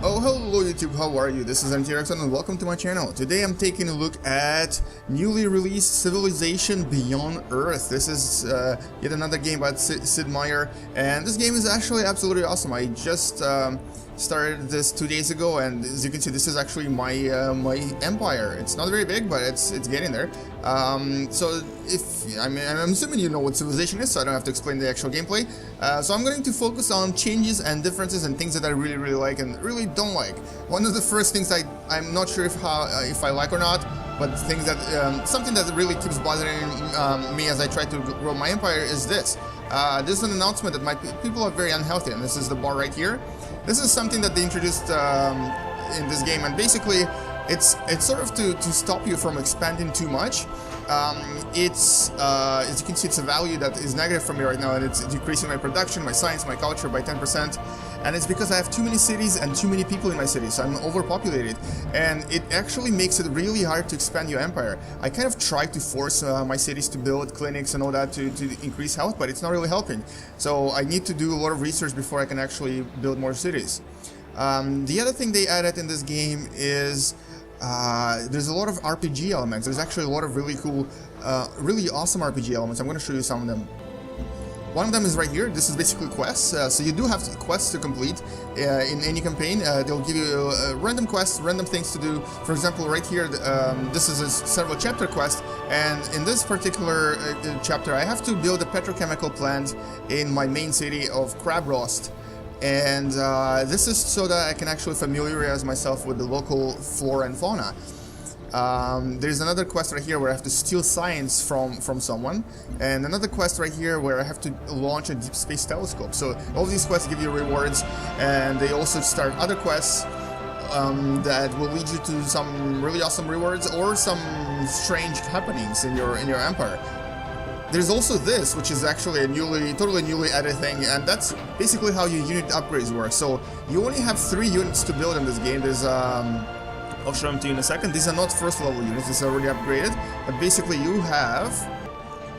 Oh, hello YouTube, how are you? This is AnTREXon and welcome to my channel. Today I'm taking a look at newly released Civilization Beyond Earth. This is yet another game by Sid Meier, and this game is actually absolutely awesome. I just started this 2 days ago, and as you can see, this is actually my my empire. It's not very big, but it's getting there. So I'm assuming you know what Civilization is, so I don't have to explain the actual gameplay. So I'm going to focus on changes and differences and things that I really like and really don't like. One of the first things I'm not sure if I like or not, but things that something that really keeps bothering me as I try to grow my empire is this. This is an announcement that my people are very unhealthy, and this is the bar right here. This is something that they introduced in this game, and basically it's sort of to stop you from expanding too much. As you can see, it's a value that is negative for me right now, and it's decreasing my production, my science, my culture by 10%. And it's because I have too many cities and too many people in my city, so I'm overpopulated. And it actually makes it really hard to expand your empire. I kind of try to force my cities to build clinics and all that to increase health, but it's not really helping. So I need to do a lot of research before I can actually build more cities. The other thing they added in this game is there's a lot of RPG elements. There's actually a lot of really cool, really awesome RPG elements. I'm going to show you some of them. One of them is right here. This is basically quests. So you do have quests to complete in any campaign. They'll give you random quests, random things to do. For example, right here, this is a several chapter quest, and in this particular chapter, I have to build a petrochemical plant in my main city of Crabrost. And this is so that I can actually familiarize myself with the local flora and fauna. There's another quest right here where I have to steal science from someone, and another quest right here where I have to launch a deep space telescope. So all these quests give you rewards, and they also start other quests that will lead you to some really awesome rewards or some strange happenings in your empire. There's also this, which is actually a totally newly added thing, and that's basically how your unit upgrades work. So you only have 3 units to build in this game. There's I'll show them to you in a second. These are not first level units, these are already upgraded, but basically you have,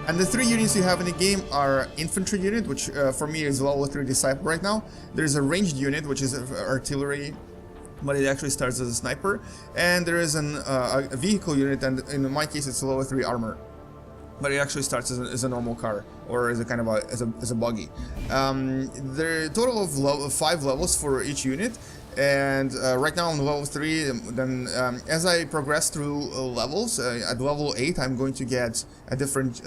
and the 3 units you have in the game are infantry unit, which for me is level 3 disciple right now. There's a ranged unit, which is artillery, but it actually starts as a sniper, and there is a vehicle unit, and in my case it's level 3 armor. But it actually starts as a normal car, or as a kind of as a buggy. There are a total of 5 levels for each unit, and right now I'm level 3. Then as I progress through levels, at level 8 I'm going to get a different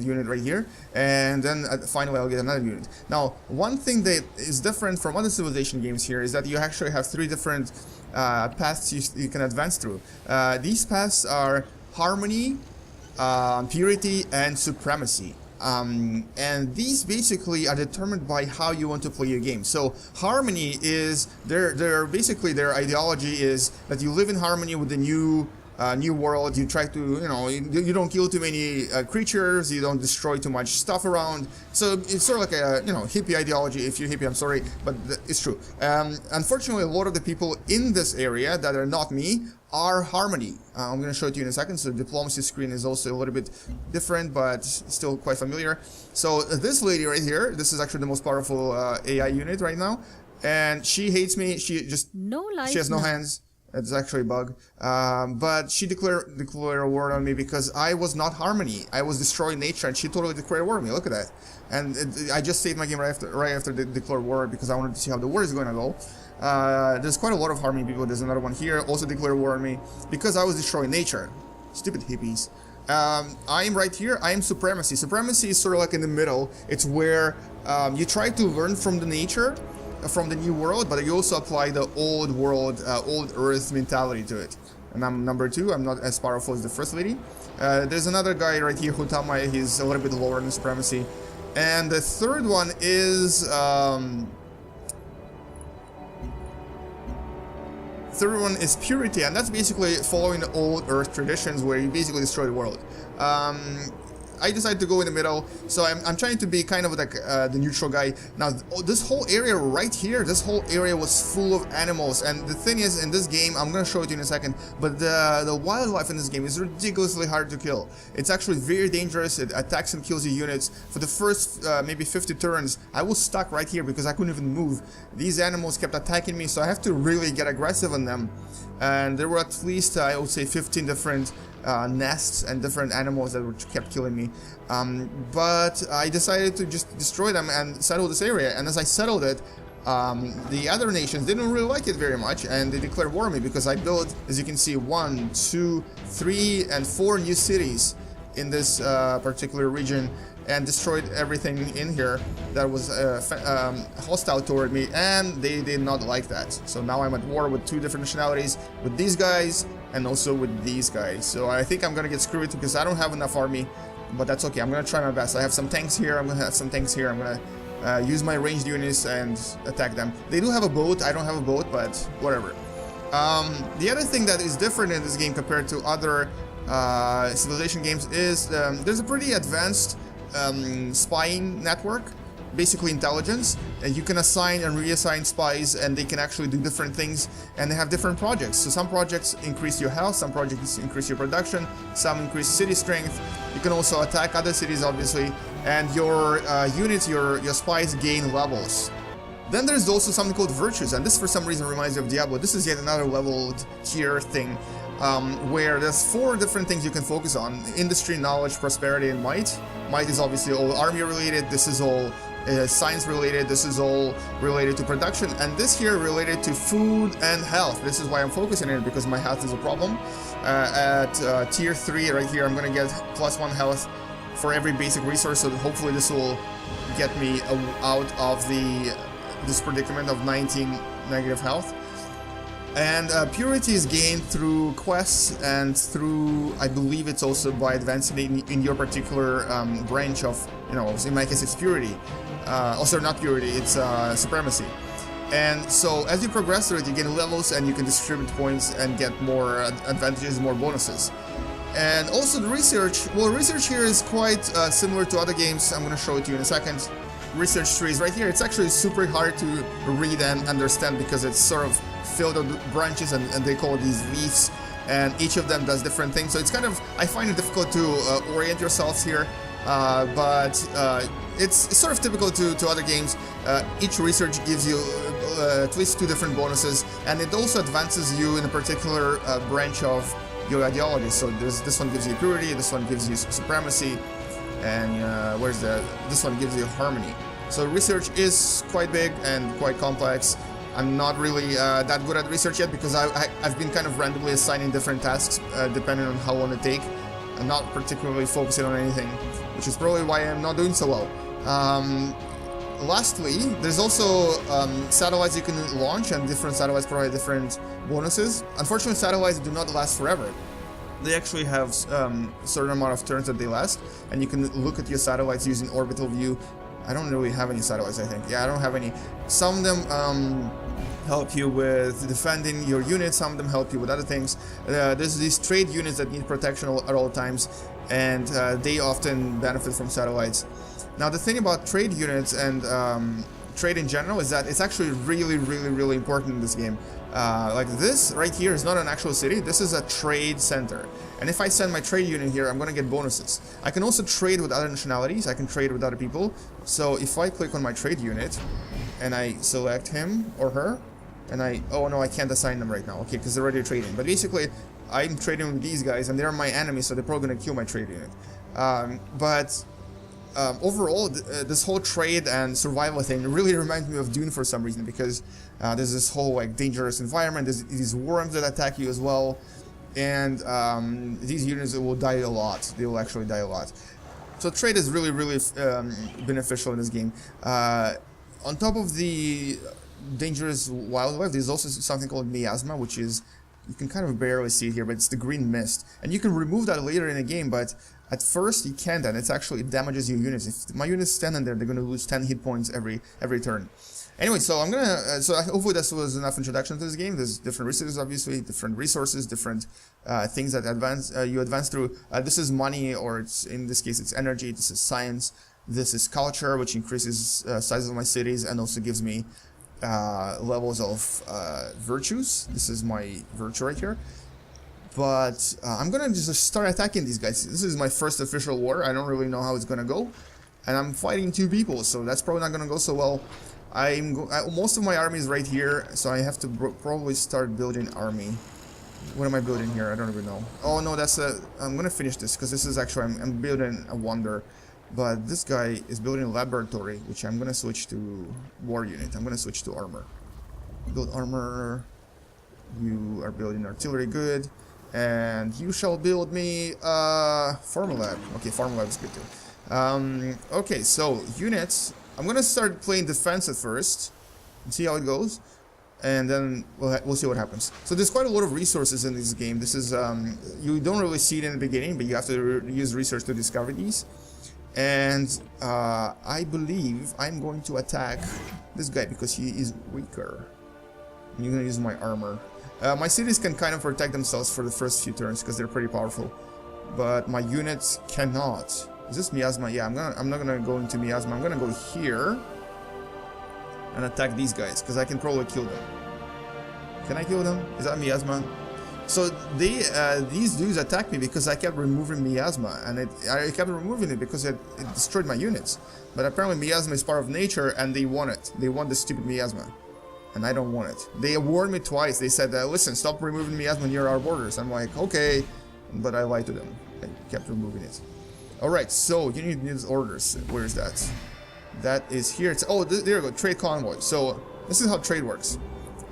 unit right here, and then finally I'll get another unit. Now, one thing that is different from other Civilization games here is that you actually have 3 different paths you can advance through. These paths are harmony, purity, and supremacy. And these basically are determined by how you want to play your game. So harmony is their ideology is that you live in harmony with the new world. You try to, you don't kill too many creatures, you don't destroy too much stuff around. So it's sort of like a, hippie ideology. If you're hippie, I'm sorry, but it's true. Unfortunately, a lot of the people in this area that are not me are harmony. I'm going to show it to you in a second. So the diplomacy screen is also a little bit different, but still quite familiar. So this lady right here, this is actually the most powerful AI unit right now, and she hates me. She has no hands. It's actually a bug, but she declared war on me because I was not harmony. I was destroying nature, and she totally declared war on me. Look at that. And I just saved my game right after they declared war because I wanted to see how the war is going to go. There's quite a lot of harmony people. There's another one here, also declared war on me because I was destroying nature. Stupid hippies. I am right here. I am supremacy. Supremacy is sort of like in the middle. It's where you try to learn from the nature, from the new world, but you also apply the old world, old earth mentality to it. And I'm number 2. I'm not as powerful as the first lady. There's another guy right here who tell me he's a little bit lower in supremacy. And the third one is purity, and that's basically following the old earth traditions where you basically destroy the world. I decided to go in the middle, so I'm trying to be kind of like the neutral guy. Now, this whole area right here, this whole area was full of animals, and the thing is, in this game, I'm gonna show it to you in a second, but the wildlife in this game is ridiculously hard to kill. It's actually very dangerous. It attacks and kills your units. For the first maybe 50 turns, I was stuck right here because I couldn't even move. These animals kept attacking me, so I have to really get aggressive on them. And there were at least, I would say, 15 different nests and different animals that kept killing me. But I decided to just destroy them and settle this area. And as I settled it, the other nations didn't really like it very much, and they declared war on me because I built, as you can see, 1, 2, 3, and 4 new cities in this particular region, and destroyed everything in here that was hostile toward me, and they did not like that. So now I'm at war with 2 different nationalities, with these guys and also with these guys. So I think I'm gonna get screwed because I don't have enough army, but that's okay. I'm gonna try my best. I have some tanks here, I'm gonna have some tanks here, I'm gonna use my ranged units and attack them. They do have a boat, I don't have a boat, but whatever. The other thing that is different in this game compared to other Civilization games is there's a pretty advanced spying network, basically intelligence, and you can assign and reassign spies, and they can actually do different things, and they have different projects. So some projects increase your health, some projects increase your production, some increase city strength. You can also attack other cities, obviously, and your units, your spies gain levels. Then there's also something called virtues, and this for some reason reminds me of Diablo. This is yet another leveled tier thing, where there's 4 different things you can focus on: industry, knowledge, prosperity, and might. Might is obviously all army related, this is all science related, this is all related to production, and this here related to food and health. This is why I'm focusing on it, because my health is a problem. At tier 3 right here, I'm gonna get +1 health for every basic resource, so hopefully this will get me out of this predicament of 19 negative health. And purity is gained through quests and through, I believe it's also by advancing in your particular branch of, you know, in my case it's purity. Also not purity, it's supremacy. And so as you progress through it, you gain levels and you can distribute points and get more advantages, more bonuses. And also the research, well, research here is quite similar to other games. I'm going to show it to you in a second. Research trees right here, it's actually super hard to read and understand because it's sort of filled with branches, and they call these leaves, and each of them does different things. So it's kind of, I find it difficult to orient yourselves here, but it's sort of typical to other games. Each research gives you at least 2 different bonuses, and it also advances you in a particular branch of your ideology. So this one gives you purity, this one gives you supremacy, and this one gives you harmony. So research is quite big and quite complex. I'm not really that good at research yet because I've been kind of randomly assigning different tasks depending on how long it takes. I'm not particularly focusing on anything, which is probably why I'm not doing so well. Lastly, there's also satellites you can launch, and different satellites provide different bonuses. Unfortunately, satellites do not last forever. They actually have a certain amount of turns that they last, and you can look at your satellites using orbital view. I don't really have any satellites, I think. Yeah, I don't have any. Some of them help you with defending your units, some of them help you with other things. There's these trade units that need protection at all times, and they often benefit from satellites. Now, the thing about trade units and trade in general is that it's actually really important in this game. Like this right here is not an actual city, this is a trade center. And if I send my trade unit here, I'm gonna get bonuses. I can also trade with other nationalities, I can trade with other people. So if I click on my trade unit and I select him or her, and oh no, I can't assign them right now, okay, because they're already trading. But basically, I'm trading with these guys and they're my enemies, so they're probably gonna kill my trade unit. Overall, this whole trade and survival thing really reminds me of Dune for some reason, because there's this whole like dangerous environment, there's these worms that attack you as well, and these units will die a lot. They will actually die a lot. So trade is really beneficial in this game. On top of the dangerous wildlife, there's also something called miasma, which is, you can kind of barely see it here, but it's the green mist, and you can remove that later in the game, but at first you can't, and it damages your units. If my units stand in there, they're going to lose 10 hit points every turn. Anyway, so I'm gonna. Hopefully this was enough introduction to this game. There's different resources, obviously, different resources, different things that you advance through. This is money, or in this case, it's energy. This is science. This is culture, which increases size of my cities and also gives me levels of virtues. This is my virtue right here. But I'm gonna just start attacking these guys. This is my first official war. I don't really know how it's gonna go, and I'm fighting 2 people, so that's probably not gonna go so well. Most of my army is right here, so I have to probably start building army. What am I building here? I don't even know. Oh no, I'm gonna finish this because this is actually I'm building a wonder. But this guy is building a laboratory, which I'm gonna switch to war unit. I'm gonna switch to armor. Build armor. You are building artillery, good. And you shall build me farm lab. Okay, farm lab is good too. Okay, so units. I'm gonna start playing defense at first and see how it goes, and then we'll see what happens. So there's quite a lot of resources in this game. This is you don't really see it in the beginning, but you have to use research to discover these. And I believe I'm going to attack this guy because he is weaker. I'm gonna use my armor. My cities can kind of protect themselves for the first few turns because they're pretty powerful, but my units cannot. Is this miasma? Yeah, I'm not gonna go into miasma. I'm gonna go here and attack these guys because I can probably kill them. Can I kill them? Is that miasma? So these dudes attacked me because I kept removing miasma, and I kept removing it because it destroyed my units. But apparently miasma is part of nature, and they want it. They want the stupid miasma, and I don't want it. They warned me twice. They said, "Listen, stop removing miasma near our borders." I'm like, okay, but I lied to them. I kept removing it. All right, so you need these orders. Where is that? That is here. Oh, there you go. Trade convoy. So this is how trade works.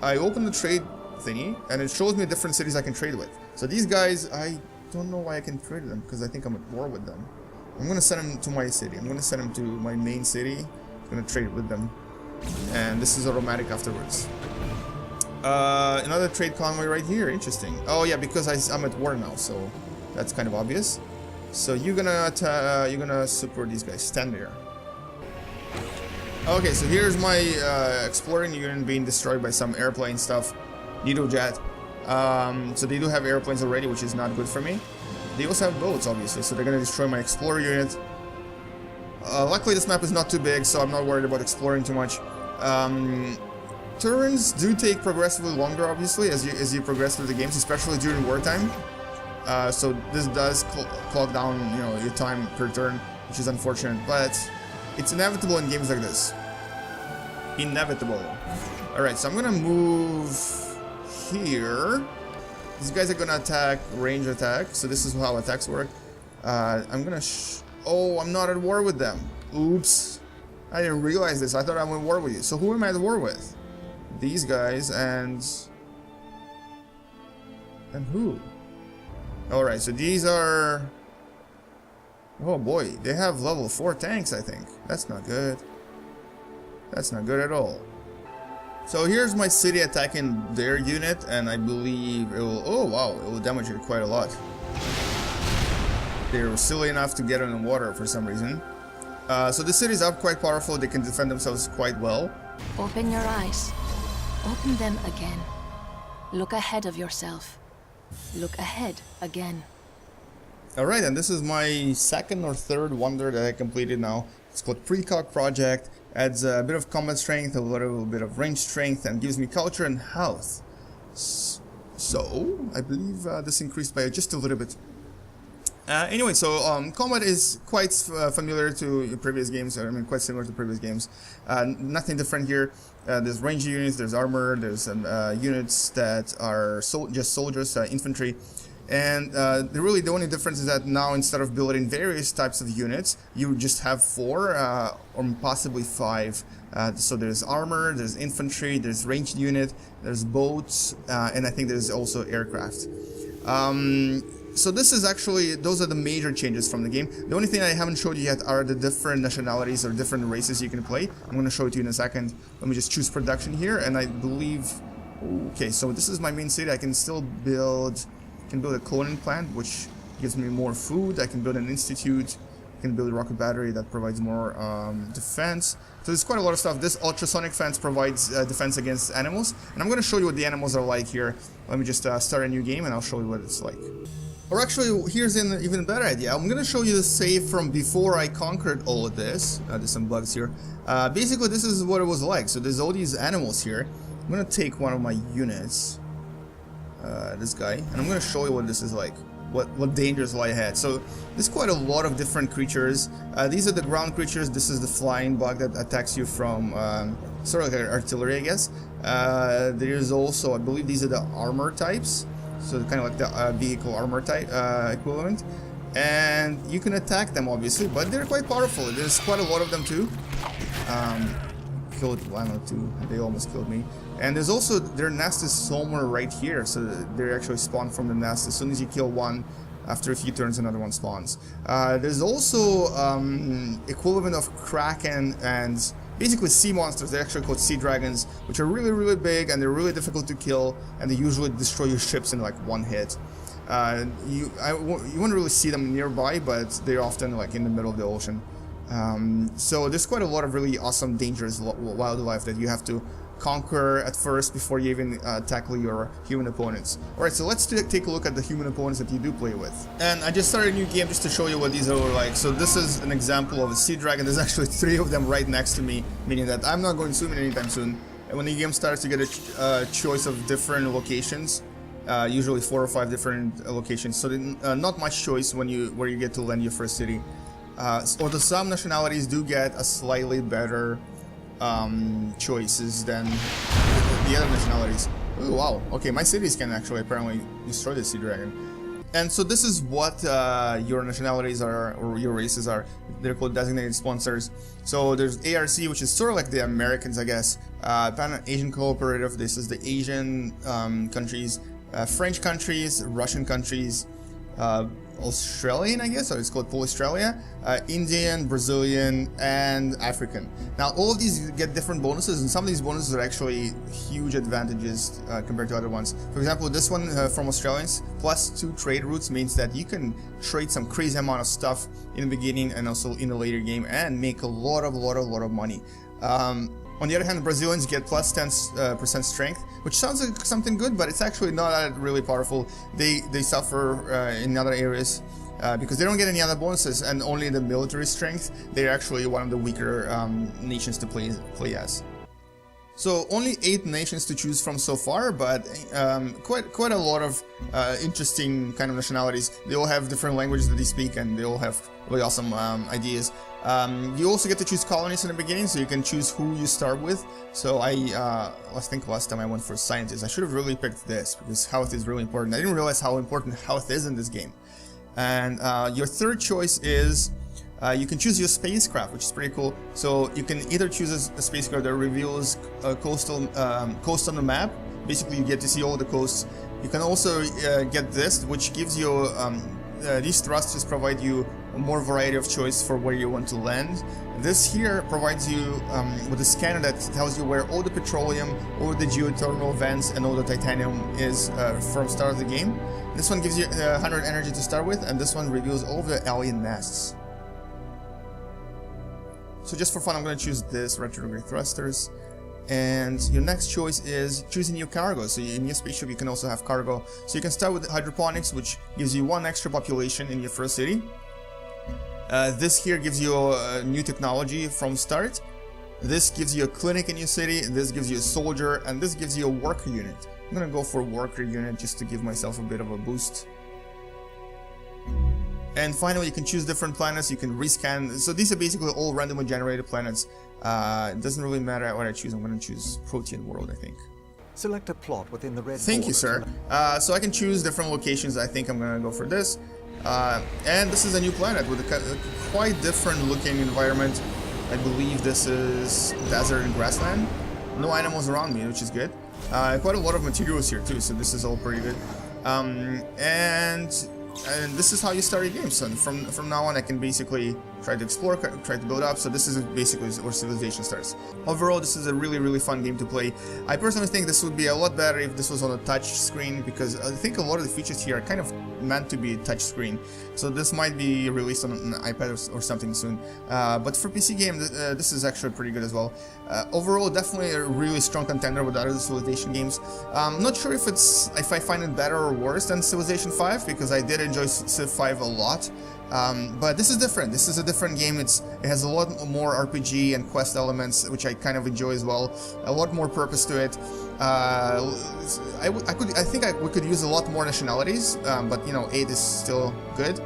I open the trade thingy, and it shows me different cities I can trade with. So these guys, I don't know why I can trade with them because I think I'm at war with them. I'm gonna send them to my city. I'm gonna send them to my main city. I'm gonna trade with them, and this is automatic afterwards. Another trade convoy right here. Interesting. Oh yeah, because I'm at war now, so that's kind of obvious. So you're gonna support these guys. Stand there. Okay, so here's my exploring unit being destroyed by some airplane stuff. Needle jet. So they do have airplanes already, which is not good for me. They also have boats, obviously, so they're gonna destroy my explorer unit. Luckily, this map is not too big, so I'm not worried about exploring too much. Turns do take progressively longer, obviously, as you progress through the games, especially during wartime. So this does clog down, your time per turn, which is unfortunate, but it's inevitable in games like this. Inevitable. All right, so I'm gonna move here. These guys are gonna attack, range attack. So this is how attacks work. I'm gonna. Oh, I'm not at war with them. Oops. I didn't realize this. I thought I'm at war with you. So who am I at war with? These guys and who? Alright, so these are... Oh boy, they have level 4 tanks, I think. That's not good. That's not good at all. So here's my city attacking their unit, and I believe it will... Oh wow, it will damage it quite a lot. They're silly enough to get in the water for some reason. So the cities are quite powerful. They can defend themselves quite well. Open your eyes. Open them again. Look ahead of yourself. Look ahead again. Alright, and this is my second or third wonder that I completed now. It's called Precog Project. Adds a bit of combat strength, a little bit of range strength, and gives me culture and health. So, I believe this increased by just a little bit. Anyway, so combat is quite familiar to previous games. I mean, quite similar to previous games. Nothing different here. There's range units, there's armor, there's units that are just soldiers, infantry. And the only difference is that now instead of building various types of units, you just have 4 or possibly 5. So there's armor, there's infantry, there's ranged unit, there's boats, and I think there's also aircraft. So this is actually, those are the major changes from the game. The only thing I haven't showed you yet are the different nationalities or different races you can play. I'm going to show it to you in a second. Let me just choose production here, and I believe... Okay, so this is my main city. I can still build... a cloning plant, which gives me more food. I can build an institute. You can build a rocket battery that provides more defense. So there's quite a lot of stuff. This ultrasonic fence provides defense against animals. And I'm going to show you what the animals are like here. Let me just start a new game and I'll show you what it's like. Or actually, here's an even better idea. I'm going to show you the save from before I conquered all of this. There's some bugs here. Basically, this is what it was like. So there's all these animals here. I'm going to take one of my units, this guy, and I'm going to show you what this is like. What dangers lie ahead. So there's quite a lot of different creatures. These are the ground creatures. This is the flying bug that attacks you from sort of like artillery, I guess. There's also, I believe these are the armor types. So kind of like the vehicle armor type equivalent. And you can attack them obviously, but they're quite powerful. There's quite a lot of them too. Killed one or two. They almost killed me. And there's also, their nest is somewhere right here, so they actually spawn from the nest. As soon as you kill one, after a few turns another one spawns. There's also equivalent of Kraken and basically sea monsters. They're actually called sea dragons, which are really, really big and they're really difficult to kill, and they usually destroy your ships in like one hit. You won't really see them nearby, but they're often like in the middle of the ocean. So there's quite a lot of really awesome, dangerous wildlife that you have to conquer at first before you even tackle your human opponents. Alright, so let's take a look at the human opponents that you do play with. And I just started a new game just to show you what these are like. So this is an example of a sea dragon. There's actually 3 of them right next to me, meaning that I'm not going swimming anytime soon. And when the game starts, you get a choice of different locations, usually 4 or 5 different locations. So not much choice when where you get to land your first city. Although some nationalities do get a slightly better choices than the other nationalities. Oh wow, okay, my cities can actually apparently destroy the sea dragon. And so this is what your nationalities are, or your races are. They're called designated sponsors. So there's ARC, which is sort of like the Americans, I guess. Pan-Asian Cooperative, this is the Asian countries. French countries, Russian countries, Australian, I guess, or it's called Australia, Indian, Brazilian, and African. Now, all of these get different bonuses, and some of these bonuses are actually huge advantages compared to other ones. For example, this one from Australians, +2 trade routes means that you can trade some crazy amount of stuff in the beginning and also in the later game and make a lot of money. On the other hand, Brazilians get +10% strength, which sounds like something good, but it's actually not that really powerful. They suffer in other areas because they don't get any other bonuses, and only the military strength. They're actually one of the weaker nations to play as. So only 8 nations to choose from so far, but quite a lot of interesting kind of nationalities. They all have different languages that they speak, and they all have really awesome ideas. You also get to choose colonies in the beginning, so you can choose who you start with. So I think last time I went for scientists. I should have really picked this, because health is really important. I didn't realize how important health is in this game. And your third choice is you can choose your spacecraft, which is pretty cool. So you can either choose a spacecraft that reveals coast on the map. Basically, you get to see all the coasts. You can also get this, which gives you these thrusters provide you more variety of choice for where you want to land. This here provides you with a scanner that tells you where all the petroleum, all the geothermal vents, and all the titanium is from start of the game. This one gives you 100 energy to start with, and this one reveals all the alien nests. So just for fun, I'm going to choose this retrograde thrusters. And your next choice is choosing your cargo. So in your spaceship, you can also have cargo. So you can start with hydroponics, which gives you 1 extra population in your first city. This here gives you a new technology from start. This gives you a clinic in your city. This gives you a soldier, and this gives you a worker unit. I'm gonna go for a worker unit just to give myself a bit of a boost. And finally, you can choose different planets. You can rescan. So these are basically all randomly generated planets. It doesn't really matter what I choose. I'm going to choose Protean World, I think. Select a plot within the red Thank you, sir. So I can choose different locations. I think I'm going to go for this. And this is a new planet with a quite different looking environment. I believe this is desert and grassland. No animals around me, which is good. Quite a lot of materials here too, so this is all pretty good. And this is how you start your game. So from now on, I can basically try to explore, try to build up. So this is basically where Civilization starts. Overall, this is a really fun game to play. I personally think this would be a lot better if this was on a touch screen, because I think a lot of the features here are kind of meant to be touch screen. So this might be released on an iPad or something soon. But for PC game, this is actually pretty good as well. Overall, definitely a really strong contender with other Civilization games. I'm not sure if I find it better or worse than Civilization 5, because I did enjoy Civ 5 a lot. But this is different. This is a different game. It has a lot more RPG and quest elements, which I kind of enjoy as well. A lot more purpose to it. I think we could use a lot more nationalities, but you know, 8 is still good.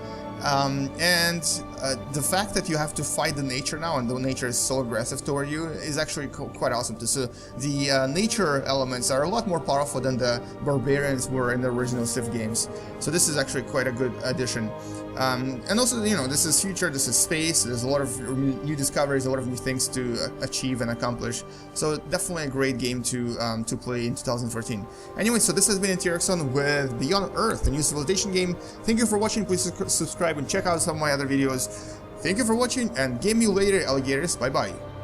The fact that you have to fight the nature now, and the nature is so aggressive toward you, is actually quite awesome to see. The nature elements are a lot more powerful than the barbarians were in the original Civ games. So this is actually quite a good addition. And also, you know, this is future, this is space, there's a lot of new discoveries, a lot of new things to achieve and accomplish. So definitely a great game to play in 2014. Anyway, so this has been AnTRExon with Beyond Earth, the new Civilization game. Thank you for watching. Please subscribe and check out some of my other videos. Thank you for watching, and game you later, alligators. Bye bye.